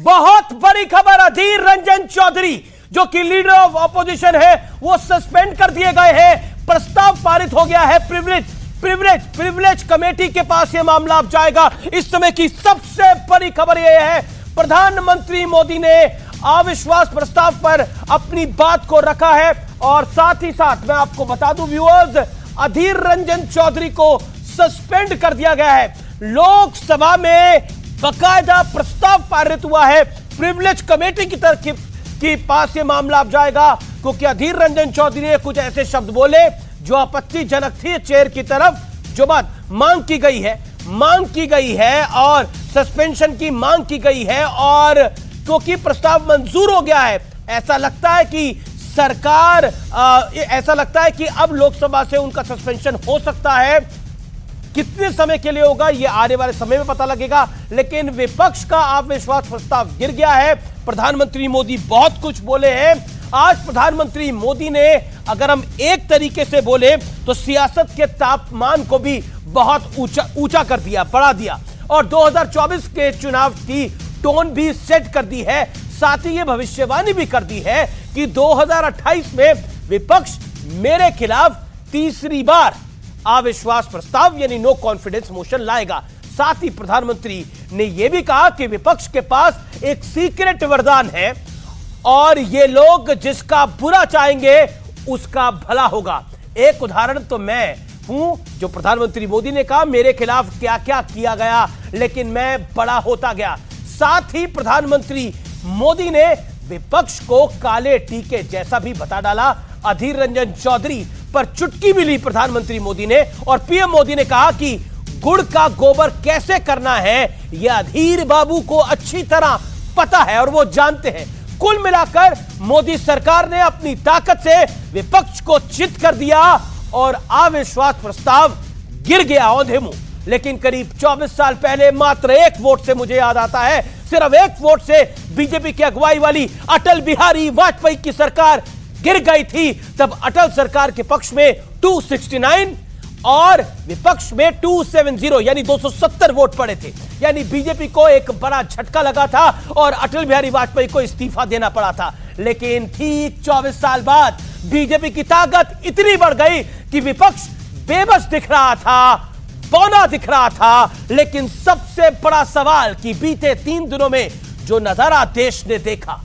बहुत बड़ी खबर, अधीर रंजन चौधरी जो कि लीडर ऑफ ऑपोजिशन है वो सस्पेंड कर दिए गए हैं। प्रस्ताव पारित हो गया है। प्रिविलेज कमेटी के पास यह मामला अब जाएगा। इस समय की सबसे बड़ी खबर यह है, प्रधानमंत्री मोदी ने अविश्वास प्रस्ताव पर अपनी बात को रखा है और साथ ही साथ मैं आपको बता दूं व्यूअर्स, अधीर रंजन चौधरी को सस्पेंड कर दिया गया है। लोकसभा में बकायदा प्रस्ताव पारित हुआ है। प्रिविलेज कमेटी की तरफ के पास यह मामला अब जाएगा क्योंकि अधीर रंजन चौधरी ने कुछ ऐसे शब्द बोले जो आपत्तिजनक थी चेयर की तरफ। जो बात मांग की गई है और सस्पेंशन की मांग की गई है और क्योंकि प्रस्ताव मंजूर हो गया है, ऐसा लगता है कि अब लोकसभा से उनका सस्पेंशन हो सकता है। कितने समय के लिए होगा यह आने वाले समय में पता लगेगा, लेकिन विपक्ष का अविश्वास प्रस्ताव गिर गया है। प्रधानमंत्री मोदी बहुत कुछ बोले हैं। आज प्रधानमंत्री मोदी ने, अगर हम एक तरीके से बोले तो सियासत के तापमान को भी बहुत ऊंचा कर दिया, बढ़ा दिया और 2024 के चुनाव की टोन भी सेट कर दी है। साथ ही यह भविष्यवाणी भी कर दी है कि 2028 में विपक्ष मेरे खिलाफ तीसरी बार अविश्वास प्रस्ताव यानी नो कॉन्फिडेंस मोशन लाएगा। साथ ही प्रधानमंत्री ने यह भी कहा कि विपक्ष के पास एक सीक्रेट वरदान है और ये लोग जिसका बुरा चाहेंगे उसका भला होगा। एक उदाहरण तो मैं हूं, जो प्रधानमंत्री मोदी ने कहा मेरे खिलाफ क्या क्या किया गया लेकिन मैं बड़ा होता गया। साथ ही प्रधानमंत्री मोदी ने विपक्ष को काले टीके जैसा भी बता डाला। अधीर रंजन चौधरी पर चुटकी भी ली प्रधानमंत्री मोदी ने और पीएम मोदी ने कहा कि गुड़ का गोबर कैसे करना है यह अधीर बाबू को अच्छी तरह पता है और वो जानते हैं। कुल मिलाकर मोदी सरकार ने अपनी ताकत से विपक्ष को चित कर दिया और अविश्वास प्रस्ताव गिर गया औंधे मुंह। लेकिन करीब 24 साल पहले मात्र एक वोट से, मुझे याद आता है, सिर्फ एक वोट से बीजेपी की अगुवाई वाली अटल बिहारी वाजपेयी की सरकार गिर गई थी। तब अटल सरकार के पक्ष में 269 और विपक्ष में 270 यानी 270 वोट पड़े थे। यानी बीजेपी को एक बड़ा झटका लगा था और अटल बिहारी वाजपेयी को इस्तीफा देना पड़ा था। लेकिन ठीक 24 साल बाद बीजेपी की ताकत इतनी बढ़ गई कि विपक्ष बेबस दिख रहा था, बौना दिख रहा था। लेकिन सबसे बड़ा सवाल कि बीते 3 दिनों में जो नजारा देश ने देखा,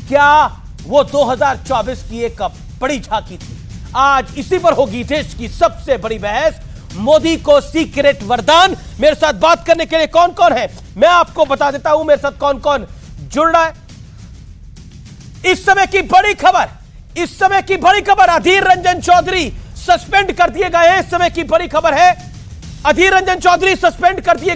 क्या वो 2024 की एक बड़ी झांकी थी? आज इसी पर होगी देश की सबसे बड़ी बहस। मोदी को सीक्रेट वरदान। मेरे साथ बात करने के लिए कौन कौन है मैं आपको बता देता हूं, मेरे साथ कौन कौन जुड़ रहा है। इस समय की बड़ी खबर, अधीर रंजन चौधरी सस्पेंड कर दिए गए हैं। इस समय की बड़ी खबर है, अधीर रंजन चौधरी सस्पेंड कर दिए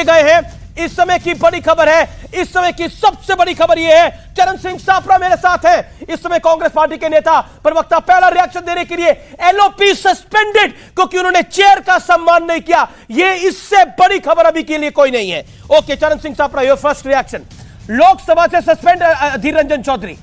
गए हैं। इस समय की बड़ी खबर है। इस समय की सबसे बड़ी खबर यह है, चरण सिंह सापरा मेरे साथ है। इस समय कांग्रेस पार्टी के नेता प्रवक्ता पहला रिएक्शन देने के लिए, एलओपी सस्पेंडेड क्योंकि उन्होंने चेयर का सम्मान नहीं किया। यह इससे बड़ी खबर अभी के लिए कोई नहीं है। Okay, Charan Singh Sapra, your first reaction. Lok Sabha से सस्पेंड अधीर रंजन चौधरी।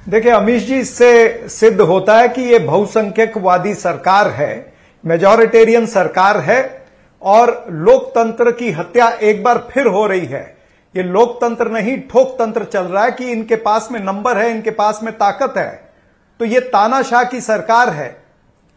देखिए अमीश जी, इससे सिद्ध होता है कि यह बहुसंख्यकवादी सरकार है, मेजॉरिटेरियन सरकार है और लोकतंत्र की हत्या एक बार फिर हो रही है। ये लोकतंत्र नहीं, ठोकतंत्र चल रहा है कि इनके पास में नंबर है, इनके पास में ताकत है। तो ये तानाशाह की सरकार है।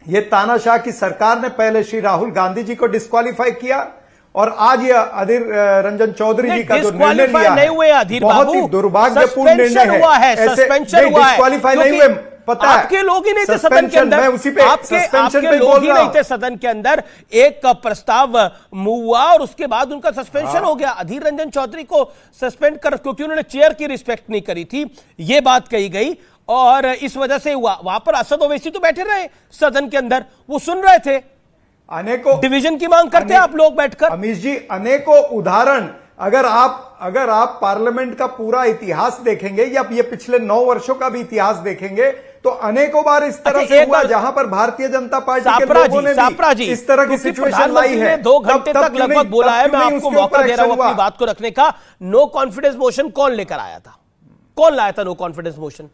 ये तानाशाह की सरकार ने पहले श्री राहुल गांधी जी को डिस्क्वालीफाई किया और आज ये अधीर रंजन चौधरी जी का जो निर्णय लिया है बहुत ही दुर्भाग्यपूर्ण निर्णय है। डिस्क्वालीफाई नहीं हुए, पता है आपके लोग ही नहीं थे सदन के अंदर, आपके लोग ही नहीं थे सदन के अंदर। एक प्रस्ताव मूव हुआ और उसके बाद उनका सस्पेंशन हो गया। अधीर रंजन चौधरी को सस्पेंड कर क्योंकि उन्होंने चेयर की रिस्पेक्ट नहीं करी थी, यह बात कही गई और इस वजह से हुआ। वहां पर असद ओवैसी तो बैठे रहे सदन के अंदर, वो सुन रहे थे। अनेकों डिवीजन की मांग करते हैं आप लोग बैठकर। अमीश जी, अनेकों उदाहरण, अगर आप पार्लियामेंट का पूरा इतिहास देखेंगे या ये पिछले 9 वर्षों का भी इतिहास देखेंगे तो अनेकों बार इस तरह से हुआ जहां पर भारतीय जनता पार्टी के लोगों ने भी इस तरह की सिचुएशन लाई है। 2 घंटे तक लगभग बोला है, मैं आपको मौका दे रहा हूं अपनी बात को रखने का। नो कॉन्फिडेंस मोशन कौन लेकर आया था? कौन लाया था नो कॉन्फिडेंस मोशन?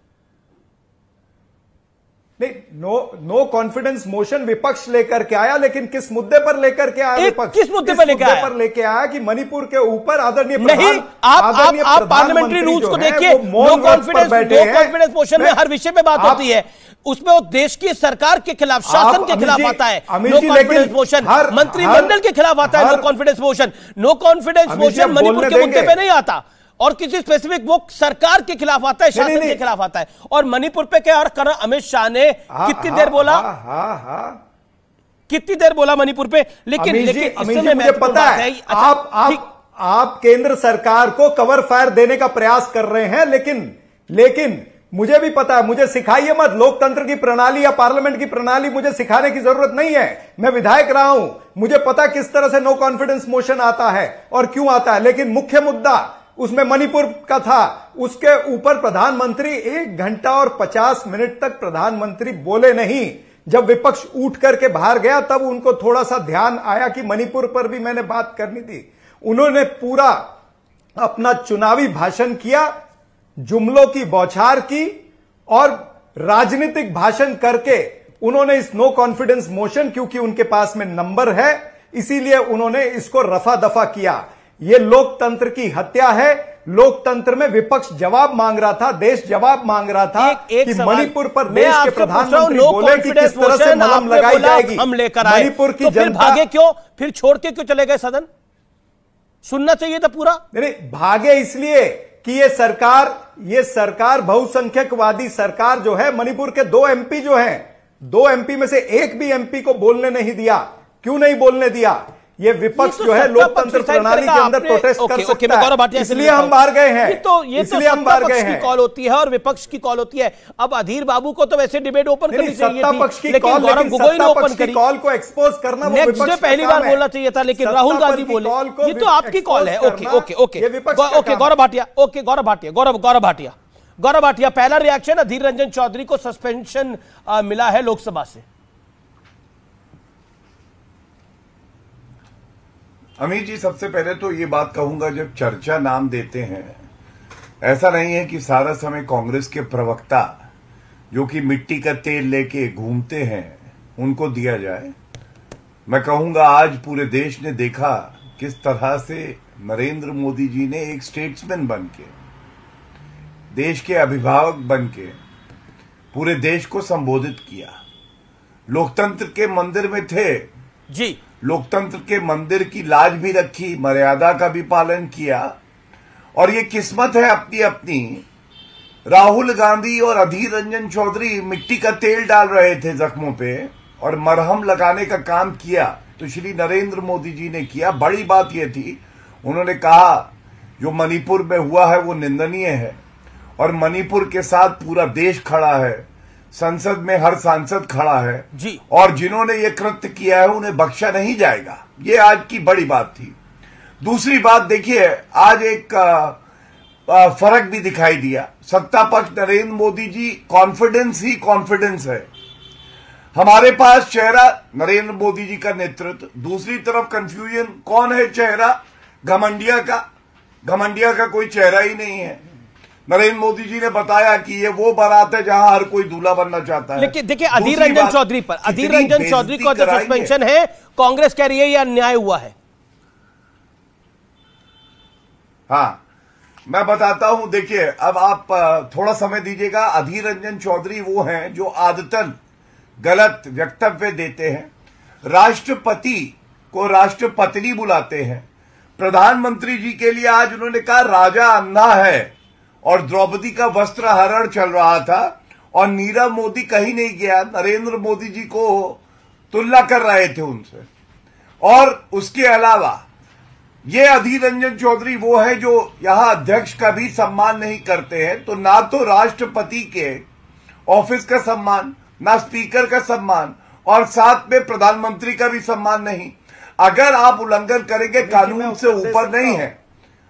नहीं, नो कॉन्फिडेंस मोशन विपक्ष लेकर के आया, लेकिन किस मुद्दे पर लेकर के आया विपक्ष? किस मुद्दे पर लेके आया कि मणिपुर के ऊपर आदरणीय नहीं, आप पार्लियामेंट्री रूल्स को देखिए, नो कॉन्फिडेंस मोशन में हर विषय पे बात होती है, उसमें वो देश की सरकार के खिलाफ, शासन के खिलाफ आता है नो कॉन्फिडेंस मोशन, मंत्रिमंडल के खिलाफ आता है no confidence motion. No confidence motion Manipur के मुद्दे पे नहीं आता और किसी स्पेसिफिक, वो सरकार के खिलाफ आता है, शासन के खिलाफ आता है। और मणिपुर पे क्या, और अमित शाह ने कितनी देर बोला, कितनी देर बोला मणिपुर पे, लेकिन इसमें मुझे पता है आप केंद्र सरकार को कवर फायर देने का प्रयास कर रहे हैं, लेकिन मुझे भी पता है, मुझे सिखाइए मत लोकतंत्र की प्रणाली या पार्लियामेंट की प्रणाली, मुझे सिखाने की जरूरत नहीं है। मैं विधायक रहा हूं, मुझे पता किस तरह से नो कॉन्फिडेंस मोशन आता है और क्यों आता है, लेकिन मुख्य मुद्दा उसमें मणिपुर का था। उसके ऊपर प्रधानमंत्री 1 घंटा और 50 मिनट तक प्रधानमंत्री बोले नहीं। जब विपक्ष उठ करके बाहर गया तब उनको थोड़ा सा ध्यान आया कि मणिपुर पर भी मैंने बात करनी थी। उन्होंने पूरा अपना चुनावी भाषण किया, जुमलों की बौछार की और राजनीतिक भाषण करके उन्होंने इस नो कॉन्फिडेंस मोशन, क्योंकि उनके पास में नंबर है इसीलिए उन्होंने इसको रफा दफा किया। यह लोकतंत्र की हत्या है। लोकतंत्र में विपक्ष जवाब मांग रहा था, देश जवाब मांग रहा था कि मणिपुर पर देश के प्रधानमंत्री बोले कि किस तरह से मलम लगाई जाएगी। हम लेकर आए मणिपुर की तो फिर जनता भागे क्यों, फिर छोड़ के क्यों चले गए सदन? सुनना चाहिए था पूरा। नहीं, भागे इसलिए कि ये सरकार बहुसंख्यकवादी सरकार जो है, मणिपुर के 2 एमपी जो हैं, 2 एमपी में से एक भी एमपी को बोलने नहीं दिया। क्यों नहीं बोलने दिया? ये विपक्ष जो है लोकतंत्र प्रणाली के अंदर प्रोटेस्ट कर सकता है, इसलिए हम बाहर गए हैं। इसलिए हम बाहर गए हैं। कॉल होती है और विपक्ष की कॉल होती है। अब अधीर बाबू को तो वैसे डिबेट ओपन करनी चाहिए सत्ता पक्ष की कॉल, लेकिन सत्ता पक्ष की कॉल को एक्सपोज करना वो विपक्ष का पहली बार बोलना चाहिए था, लेकिन राहुल गांधी बोले ये तो आपकी कॉल है। ओके गौरव भाटिया पहला रिएक्शन, अधीर रंजन चौधरी को सस्पेंशन मिला है लोकसभा से। अमित जी, सबसे पहले तो ये बात कहूंगा, जब चर्चा नाम देते हैं, ऐसा नहीं है कि सारा समय कांग्रेस के प्रवक्ता जो कि मिट्टी का तेल लेके घूमते हैं उनको दिया जाए। मैं कहूंगा आज पूरे देश ने देखा किस तरह से नरेंद्र मोदी जी ने एक स्टेट्समैन बनके, देश के अभिभावक बनके पूरे देश को संबोधित किया। लोकतंत्र के मंदिर में थे जी, लोकतंत्र के मंदिर की लाज भी रखी, मर्यादा का भी पालन किया। और ये किस्मत है अपनी अपनी, राहुल गांधी और अधीर रंजन चौधरी मिट्टी का तेल डाल रहे थे जख्मों पे और मरहम लगाने का काम किया तो श्री नरेंद्र मोदी जी ने किया। बड़ी बात यह थी, उन्होंने कहा जो मणिपुर में हुआ है वो निंदनीय है और मणिपुर के साथ पूरा देश खड़ा है, संसद में हर सांसद खड़ा है जी, और जिन्होंने ये कृत्य किया है उन्हें बख्शा नहीं जाएगा। ये आज की बड़ी बात थी। दूसरी बात देखिए, आज एक फर्क भी दिखाई दिया। सत्ता पक्ष नरेंद्र मोदी जी, कॉन्फिडेंस ही कॉन्फिडेंस है। हमारे पास चेहरा नरेंद्र मोदी जी का नेतृत्व, दूसरी तरफ कंफ्यूजन, कौन है चेहरा? घमंडिया का कोई चेहरा ही नहीं है। नरेंद्र मोदी जी ने बताया कि ये वो बारात है जहां हर कोई दूल्हा बनना चाहता है। लेकिन देखिए, अधीर रंजन चौधरी पर, अधीर रंजन चौधरी को जो सस्पेंशन है, कांग्रेस कह रही है यह अन्याय हुआ है। हाँ, मैं बताता हूं। देखिए, अब आप थोड़ा समय दीजिएगा। अधीर रंजन चौधरी वो हैं जो आदतन गलत वक्तव्य देते हैं, राष्ट्रपति को राष्ट्रपत्नी बुलाते हैं। प्रधानमंत्री जी के लिए आज उन्होंने कहा राजा अंधा है और द्रौपदी का वस्त्र हरण चल रहा था और नीरव मोदी कहीं नहीं गया, नरेंद्र मोदी जी को तुलना कर रहे थे उनसे। और उसके अलावा ये अधीर रंजन चौधरी वो है जो यहां अध्यक्ष का भी सम्मान नहीं करते हैं। तो ना तो राष्ट्रपति के ऑफिस का सम्मान, ना स्पीकर का सम्मान और साथ में प्रधानमंत्री का भी सम्मान नहीं। अगर आप उल्लंघन करेंगे, कानून से ऊपर नहीं है,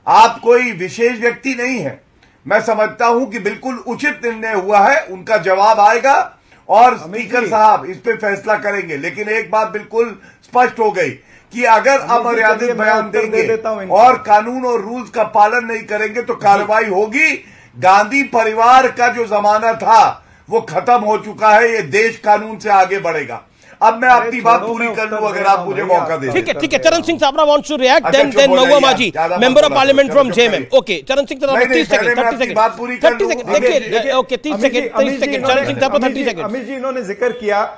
आप कोई विशेष व्यक्ति नहीं है। मैं समझता हूं कि बिल्कुल उचित निर्णय हुआ है, उनका जवाब आएगा और स्पीकर साहब इस पे फैसला करेंगे। लेकिन एक बात बिल्कुल स्पष्ट हो गई कि अगर अमर्यादित बयान देंगे और कानून और रूल्स का पालन नहीं करेंगे तो कार्रवाई होगी। गांधी परिवार का जो जमाना था वो खत्म हो चुका है। ये देश कानून से आगे बढ़ेगा। अब मैं अपनी बात पूरी कर लूं अगर आप मुझे मौका दें। ठीक है। Charan Singh Sabra wants to react, then Mahua Majhi, member of parliament from JMM. Okay, Charan Singh 30 second बात पूरी कर लूं। देखिए, ओके 30 सेकंड चरण सिंह साहब 30 सेकंड। अमित जी इन्होंने जिक्र किया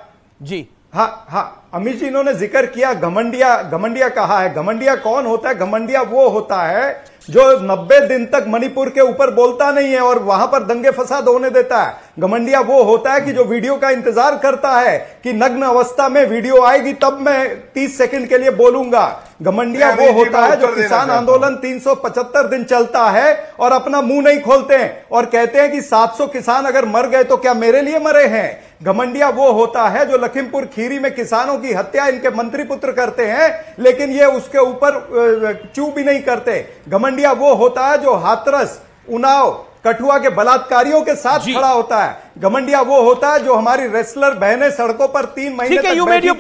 जी, हाँ अमित जी इन्होंने जिक्र किया घमंडिया कहा है। घमंडिया कौन होता है? घमंडिया वो होता है जो 90 दिन तक मणिपुर के ऊपर बोलता नहीं है और वहां पर दंगे फसाद होने देता है। घमंडिया वो होता है कि जो वीडियो का इंतजार करता है कि नग्न अवस्था में वीडियो आएगी तब मैं 30 सेकंड के लिए बोलूंगा। घमंडिया वो होता है जो किसान आंदोलन 375 दिन चलता है और अपना मुंह नहीं खोलते हैं और कहते हैं कि 700 किसान अगर मर गए तो क्या मेरे लिए मरे हैं। घमंडिया वो होता है जो लखीमपुर खीरी में किसानों की हत्या इनके मंत्री पुत्र करते हैं लेकिन ये उसके ऊपर चू भी नहीं करते। घमंडिया वो होता है जो हाथरस, उन्नाव, कठुआ के बलात्कारियों के साथ खड़ा होता है। घमंडिया वो होता है जो हमारी रेसलर बहनें सड़कों पर 3 महीने तक यू मेड योर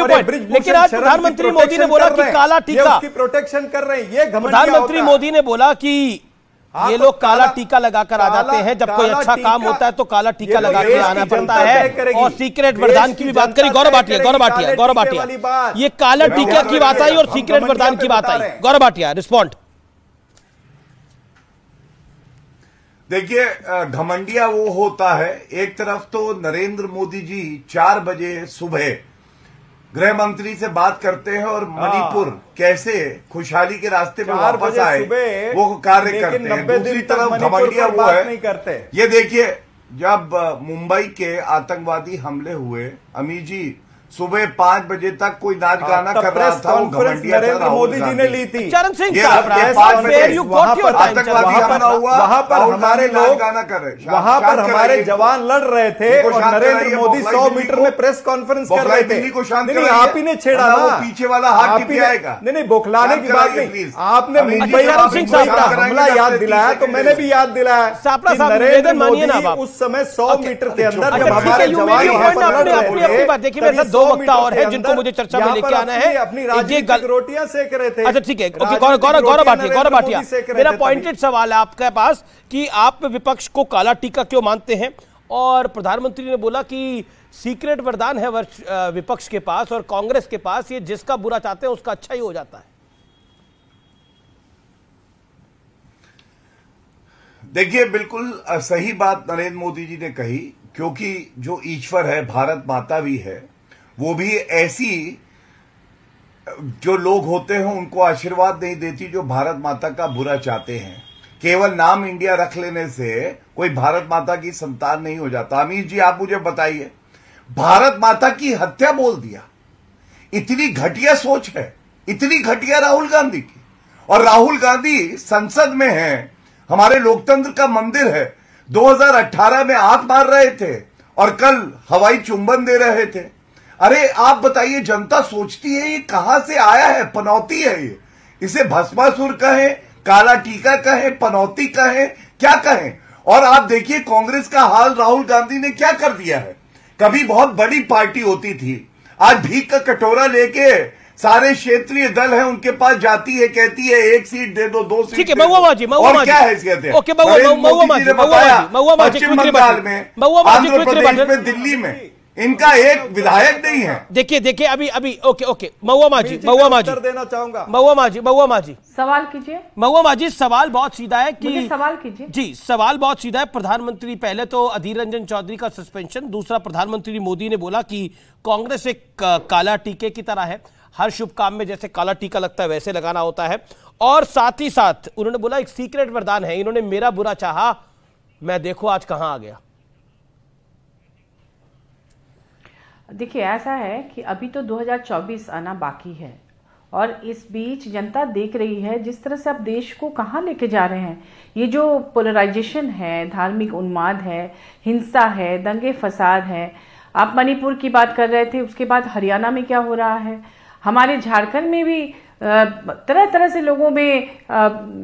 पॉइंट। लेकिन आज प्रधानमंत्री मोदी ने बोला कि काला टीका, उसकी प्रोटेक्शन कर रहे हैं। ये प्रधानमंत्री मोदी ने बोला कि ये लोग काला टीका लगाकर आ जाते हैं, जब कोई अच्छा काम होता है तो काला टीका लगा के आना पड़ता है। और सीक्रेट वरदान की भी बात करी गौरव भाटिया, ये काला टीका की बात आई और सीक्रेट वरदान की बात आई। गौरव भाटिया रिस्पॉन्ड। देखिए, घमंडिया वो होता है, एक तरफ तो नरेंद्र मोदी जी 4 बजे सुबह गृह मंत्री से बात करते हैं और मणिपुर कैसे खुशहाली के रास्ते में वापस आए वो कार्य करते हैं। दूसरी तरफ घमंडिया वो है, ये देखिए जब मुंबई के आतंकवादी हमले हुए, अमीर जी सुबह 5 बजे तक कोई नाच गाना कर रहा था, वो घमंडिया नरेंद्र मोदी जी ने ली थी। चरण सिंह आतंकवादी हमला हुआ, वहां पर हमारे लोग गाना कर रहे, वहां पर हमारे जवान लड़ रहे थे और नरेंद्र मोदी 100 मीटर में प्रेस कॉन्फ्रेंस कर रहे थे। नहीं, आप ही ने छेड़ा ना, पीछे वाला हाथ आएगा। नहीं, बौखलाने की बात नहीं। आपने मुंबई का हमला याद दिलाया तो मैंने भी याद दिलाया। नरेंद्र मोदी उस समय 100 मीटर के अंदर जब हमारे जवान दो वक्ता और है जिनको मुझे चर्चा में लेके आना है। अपनी राजनीतिक रोटियां सेक रहे थे। अच्छा ठीक है, गौरव भाटिया, मेरा पॉइंटेड सवाल है आपके पास कि आप विपक्ष को काला टीका क्यों मानते हैं? और प्रधानमंत्री ने बोला कि सीक्रेट वरदान है विपक्ष के पास और कांग्रेस के पास, ये जिसका बुरा चाहते हैं उसका अच्छा ही हो जाता है। देखिए, बिल्कुल सही बात नरेंद्र मोदी जी ने कही, क्योंकि जो ईश्वर है, भारत माता भी है, वो भी ऐसी जो लोग होते हैं उनको आशीर्वाद नहीं देती जो भारत माता का बुरा चाहते हैं। केवल नाम इंडिया रख लेने से कोई भारत माता की संतान नहीं हो जाता। अमीर जी आप मुझे बताइए, भारत माता की हत्या बोल दिया, इतनी घटिया सोच है, इतनी घटिया राहुल गांधी की। और राहुल गांधी संसद में है, हमारे लोकतंत्र का मंदिर है, 2018 में आंख मार रहे थे और कल हवाई चुंबन दे रहे थे। अरे आप बताइए, जनता सोचती है ये कहां से आया है, पनौती है ये, इसे भस्मासुर कहें, काला टीका कहें, पनौती कहें, क्या कहें। और आप देखिए कांग्रेस का हाल राहुल गांधी ने क्या कर दिया है। कभी बहुत बड़ी पार्टी होती थी, आज भीख का कटोरा लेके सारे क्षेत्रीय दल हैं उनके पास जाती है, कहती है 1 सीट दे दो, 2 सीट ठीक है। महुआ जी क्या हैसियत है? ओके, पश्चिम बंगाल में, आंध्र प्रदेश में, दिल्ली में इनका एक विधायक नहीं है। देखिए अभी ओके महुआ जी देना चाहूंगा। महुआ जी सवाल कीजिए। महुआ जी सवाल बहुत सीधा है कि सवाल कीजिए जी। सवाल बहुत सीधा है। प्रधानमंत्री, पहले तो अधीर रंजन चौधरी का सस्पेंशन, दूसरा प्रधानमंत्री मोदी ने बोला कि कांग्रेस एक काला टीके की तरह है, हर शुभ काम में जैसे काला टीका लगता है वैसे लगाना होता है। और साथ ही साथ उन्होंने बोला एक सीक्रेट वरदान है, इन्होंने मेरा बुरा चाहा, मैं देखो आज कहां आ गया। देखिए, ऐसा है कि अभी तो 2024 आना बाकी है और इस बीच जनता देख रही है जिस तरह से आप देश को कहां लेके जा रहे हैं। ये जो पोलराइजेशन है, धार्मिक उन्माद है, हिंसा है, दंगे फसाद है। आप मणिपुर की बात कर रहे थे, उसके बाद हरियाणा में क्या हो रहा है, हमारे झारखंड में भी तरह तरह से लोगों में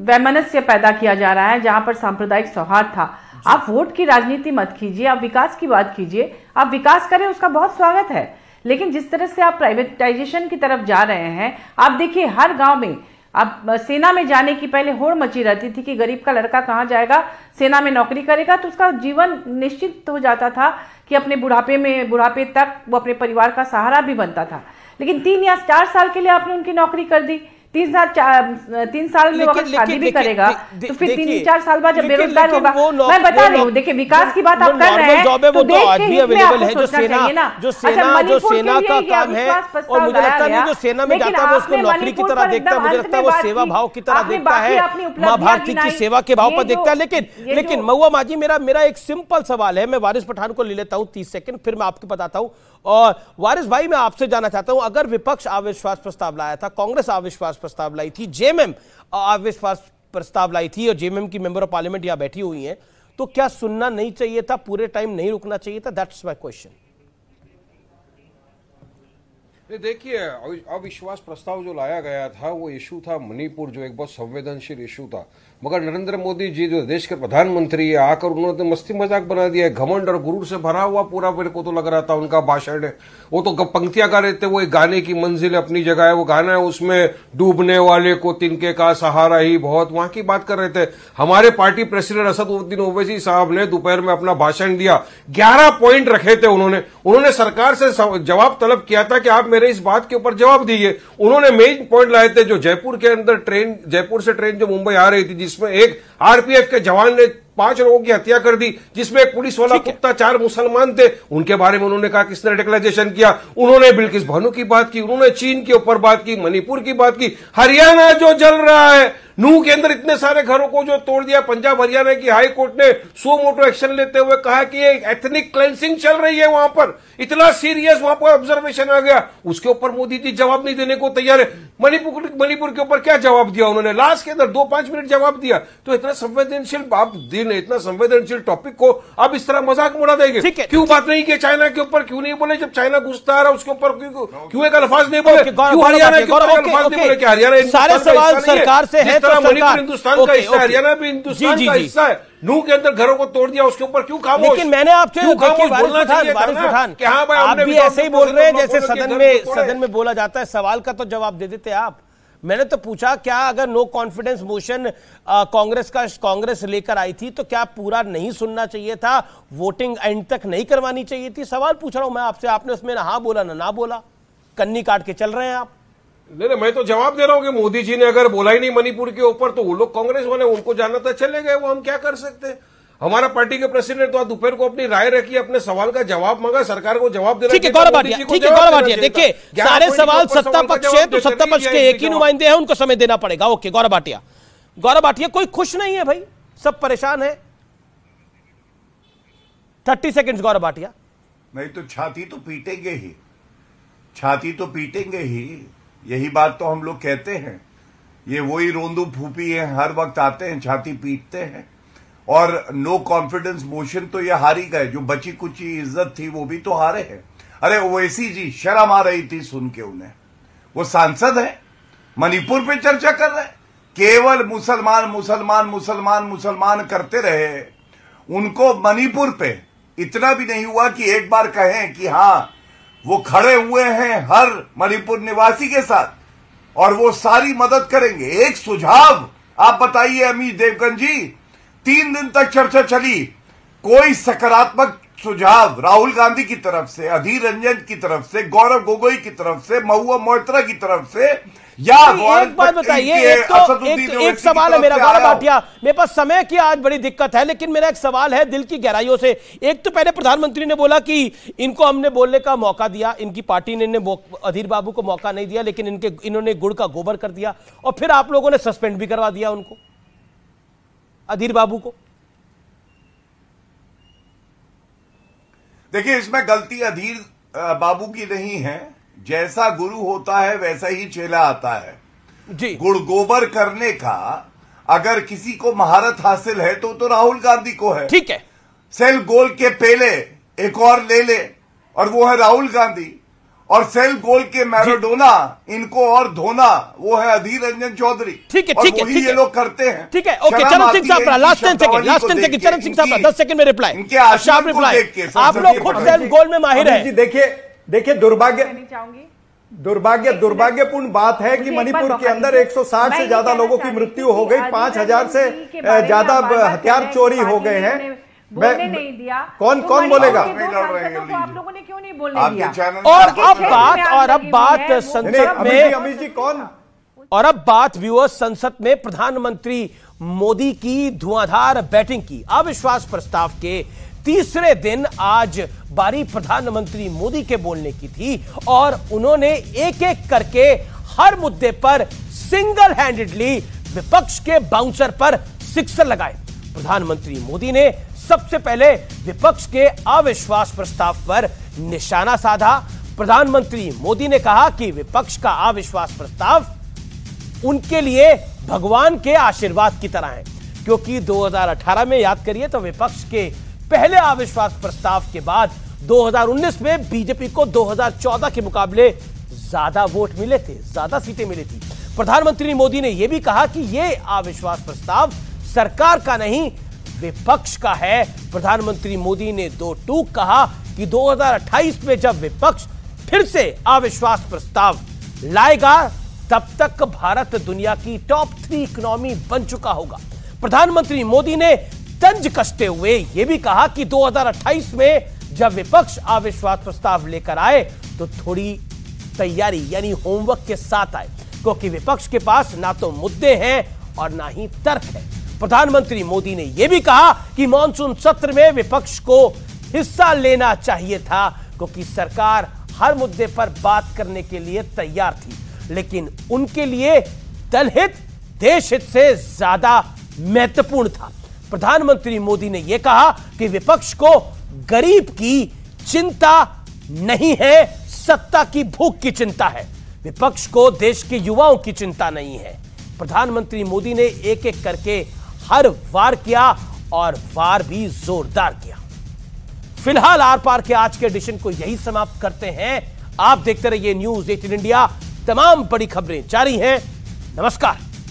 वैमनस्य पैदा किया जा रहा है जहां पर सांप्रदायिक सौहार्द था। आप वोट की राजनीति मत कीजिए, आप विकास की बात कीजिए। आप विकास करें, उसका बहुत स्वागत है, लेकिन जिस तरह से आप प्राइवेटाइजेशन की तरफ जा रहे हैं, आप देखिए हर गांव में अब सेना में जाने की पहले होड़ मची रहती थी कि गरीब का लड़का कहाँ जाएगा, सेना में नौकरी करेगा तो उसका जीवन निश्चित हो जाता था कि अपने बुढ़ापे तक वो अपने परिवार का सहारा भी बनता था। लेकिन 3 या 4 साल के लिए आपने उनकी नौकरी कर दी। 3 साल में अगर शादी भी करेगा तो फिर 3-4 साल बाद जब बेरोजगार होगा, मैं बता रही हूँ, देखिए विकास की बात आप कर रहे हैं तो देश के हित में आपको सोचना चाहिए ना। जो सेना का काम है, और मुझे लगता नहीं जो सेना में जाता है वो उसको नौकरी की तरह देखता है, मुझे लगता है वो सेवा भाव की तरह देखता है, माँ भारती की सेवा के भाव पर देखता है। लेकिन महुआ माजी, मेरा एक सिंपल सवाल है, मैं वारिस पठान को ले लेता हूँ 30 सेकंड, फिर मैं आपको बताता हूँ। और वारिस भाई, मैं आपसे जानना चाहता हूं, अगर विपक्ष अविश्वास प्रस्ताव लाया था, कांग्रेस अविश्वास प्रस्ताव लाई थी, जेएमएम अविश्वास प्रस्ताव लाई थी, और जेएमएम की मेंबर ऑफ पार्लियामेंट यहां बैठी हुई हैं, तो क्या सुनना नहीं चाहिए था, पूरे टाइम नहीं रुकना चाहिए था? That's my question. देखिए, अविश्वास प्रस्ताव जो लाया गया था वो इशू था मणिपुर, जो एक बहुत संवेदनशील इशू था। मगर नरेंद्र मोदी जी जो देश के प्रधानमंत्री है, आकर उन्होंने मस्ती मजाक बना दिया है। घमंड और गुरूर से भरा हुआ पूरा मेरे को तो लग रहा था उनका भाषण है। वो तो पंक्तियां गा रहे थे, वो एक गाने की मंजिल अपनी जगह है, वो गाना है, उसमें डूबने वाले को तिनके का सहारा ही बहुत, वहां की बात कर रहे थे। हमारे पार्टी प्रेसिडेंट असदुद्दीन ओवैसी साहब ने दोपहर में अपना भाषण दिया, 11 पॉइंट रखे थे उन्होंने सरकार से जवाब तलब किया था कि आप मेरे इस बात के ऊपर जवाब दीजिए। उन्होंने मेन पॉइंट लाए थे, जो जयपुर के अंदर जयपुर से ट्रेन जो मुंबई आ रही थी, जिसमें एक आरपीएफ के जवान ने 5 लोगों की हत्या कर दी, जिसमें एक पुलिस वाला कुत्ता, 4 मुसलमान थे, उनके बारे में उन्होंने कहा किसने रेडिकलाइजेशन किया। उन्होंने बिल्किस भानू की बात की, उन्होंने चीन के ऊपर बात की, मणिपुर की बात की, हरियाणा जो जल रहा है, नूह के अंदर इतने सारे घरों को जो तोड़ दिया, पंजाब हरियाणा की हाई कोर्ट ने सो मोटो एक्शन लेते हुए कहा कि ये एथनिक क्लेंसिंग चल रही है वहां पर, इतना सीरियस वहां पर ऑब्जर्वेशन आ गया। उसके ऊपर मोदी जी जवाब नहीं देने को तैयार है। मणिपुर के ऊपर क्या जवाब दिया उन्होंने? लास्ट के अंदर 2-5 मिनट जवाब दिया। तो इतना संवेदनशील इतना संवेदनशील टॉपिक को अब इस तरह मजाक उड़ा देंगे। क्यों बात नहीं की चाइना के ऊपर? क्यों नहीं बोले जब चाइना घुसता आ रहा उसके ऊपर? क्यों एक अल्फाज नहीं बोले? क्यों हरियाणा के ऊपर अल्फाज नहीं बोले? हरियाणा सारे सवाल सरकार से है, मणिपुर हिंदुस्तान का हिस्सा है, हरियाणा भी हिंदुस्तान का हिस्सा है। नूह के अंदर घरों को तोड़ दिया, उसके ऊपर क्यों खामोश? लेकिन मैंने आपसे वारिस पठान, आप भी ऐसे ही बोल रहे हैं जैसे सदन में बोला जाता है। सवाल का तो जवाब दे देते आप। मैंने तो पूछा, क्या अगर नो कॉन्फिडेंस मोशन कांग्रेस लेकर आई थी तो क्या पूरा नहीं सुनना चाहिए था, वोटिंग एंड तक नहीं करवानी चाहिए थी? सवाल पूछ रहा हूं मैं आपसे। आपने उसमें ना हाँ बोला ना बोला, कन्नी काट के चल रहे हैं आप। नहीं, मैं तो जवाब दे रहा हूं कि मोदी जी ने अगर बोला ही नहीं मणिपुर के ऊपर, तो वो लोग कांग्रेस वाले उनको जाना तो चले गए, वो हम क्या कर सकते हैं? हमारा पार्टी के प्रेसिडेंट तो दोपहर को अपनी राय रखी, अपने सवाल का जवाब मांगा, सरकार को जवाब देना। ठीक है गौरव भाटिया, देखिए सारे सवाल सत्ता पक्ष है तो सत्ता पक्ष के एक ही नुमाइंदे हैं, उनको समय देना पड़ेगा। ओके गौरव भाटिया, कोई खुश नहीं है भाई, सब परेशान है। 30 सेकंड्स गौरव भाटिया। नहीं तो छाती तो पीटेंगे ही, यही बात तो हम लोग कहते हैं। ये वही रोंदू फूफी है, हर वक्त आते हैं, छाती पीटते हैं। और नो कॉन्फिडेंस मोशन तो ये हार ही गए, जो बची कुची इज्जत थी वो भी तो हारे हैं। अरे ओवैसी जी, शर्म आ रही थी सुन के उन्हें, वो सांसद है, मणिपुर पे चर्चा कर रहे हैं, केवल मुसलमान करते रहे। उनको मणिपुर पे इतना भी नहीं हुआ कि एक बार कहें कि हाँ वो खड़े हुए हैं हर मणिपुर निवासी के साथ और वो सारी मदद करेंगे। एक सुझाव आप बताइए अमित देवगन जी, 3 दिन तक चर्चा चली, कोई सकारात्मक सुझाव राहुल गांधी की तरफ से, अधीर रंजन की तरफ से, गौरव गोगोई की तरफ से, महुआ मोइत्रा की तरफ से, या एक बात बताइए, एक सवाल है मेरा गौरव भाटिया, मेरे पास समय की आज बड़ी दिक्कत है, लेकिन मेरा एक सवाल है दिल की गहराइयों से। एक तो पहले प्रधानमंत्री ने बोला कि इनको हमने बोलने का मौका दिया, इनकी पार्टी ने अधीर बाबू को मौका नहीं दिया, लेकिन इन्होंने गुड़ का गोबर कर दिया, और फिर आप लोगों ने सस्पेंड भी करवा दिया उनको, अधीर बाबू को। देखिए, इसमें गलती अधीर बाबू की नहीं है, जैसा गुरु होता है वैसा ही चेला आता है जी। गुड़ गोबर करने का अगर किसी को महारत हासिल है तो राहुल गांधी को है। ठीक है, सेल्फ गोल के पहले एक और ले ले, और वो है राहुल गांधी, और सेल्फ गोल के मैराडोना इनको और धोना वो है अधीर रंजन चौधरी। ठीक है, ठीक है, ये लोग करते हैं। ठीक है, ओके। चरण सिंह साहब, लास्ट 10 सेकंड, चरण सिंह साहब 10 सेकंड में रिप्लाई, इनके आश्रम को देख के आप लोग खुद सेल्फ गोल में माहिर है। देखिए दुर्भाग्य, दुर्भाग्यपूर्ण बात है कि मणिपुर के अंदर 160 से ज्यादा लोगों की मृत्यु हो गई, 5000 से ज्यादा हथियार चोरी हो गए हैं। बोलने नहीं दिया। कौन बोलेगा? आप लोगों ने क्यों नहीं बोलने दिया? और अब बात संसद में, अमित जी कौन, और अब बात व्यूअर्स संसद में प्रधानमंत्री मोदी की धुआंधार बैटिंग की। अविश्वास प्रस्ताव के तीसरे दिन आज बारी प्रधानमंत्री मोदी के बोलने की थी और उन्होंने एक एक करके हर मुद्दे पर सिंगल हैंडेडली विपक्ष के बाउंसर पर सिक्सर लगाए। प्रधानमंत्री मोदी ने सबसे पहले विपक्ष के अविश्वास प्रस्ताव पर निशाना साधा। प्रधानमंत्री मोदी ने कहा कि विपक्ष का अविश्वास प्रस्ताव उनके लिए भगवान के आशीर्वाद की तरह है, क्योंकि 2018 में याद करिए तो विपक्ष के पहले अविश्वास प्रस्ताव के बाद 2019 में बीजेपी को 2014 के मुकाबले ज्यादा वोट मिले थे, ज्यादा सीटें मिली थी। प्रधानमंत्री मोदी ने यह भी कहा कि यह अविश्वास प्रस्ताव सरकार का नहीं, विपक्ष का है। प्रधानमंत्री मोदी ने दो टूक कहा कि 2028 में जब विपक्ष फिर से अविश्वास प्रस्ताव लाएगा तब तक भारत दुनिया की टॉप 3 इकोनॉमी बन चुका होगा। प्रधानमंत्री मोदी ने तंज कसते हुए यह भी कहा कि 2028 में जब विपक्ष अविश्वास प्रस्ताव लेकर आए तो थोड़ी तैयारी यानी होमवर्क के साथ आए, क्योंकि विपक्ष के पास ना तो मुद्दे हैं और ना ही तर्क है। प्रधानमंत्री मोदी ने यह भी कहा कि मॉनसून सत्र में विपक्ष को हिस्सा लेना चाहिए था, क्योंकि सरकार हर मुद्दे पर बात करने के लिए तैयार थी, लेकिन उनके लिए दलहित देश हित से ज्यादा महत्वपूर्ण था। प्रधानमंत्री मोदी ने यह कहा कि विपक्ष को गरीब की चिंता नहीं है, सत्ता की भूख की चिंता है। विपक्ष को देश के युवाओं की चिंता नहीं है। प्रधानमंत्री मोदी ने एक एक करके हर वार किया और वार भी जोरदार किया। फिलहाल आर पार के आज के एडिशन को यही समाप्त करते हैं। आप देखते रहिए न्यूज़ 18 इंडिया। तमाम बड़ी खबरें जारी हैं। नमस्कार।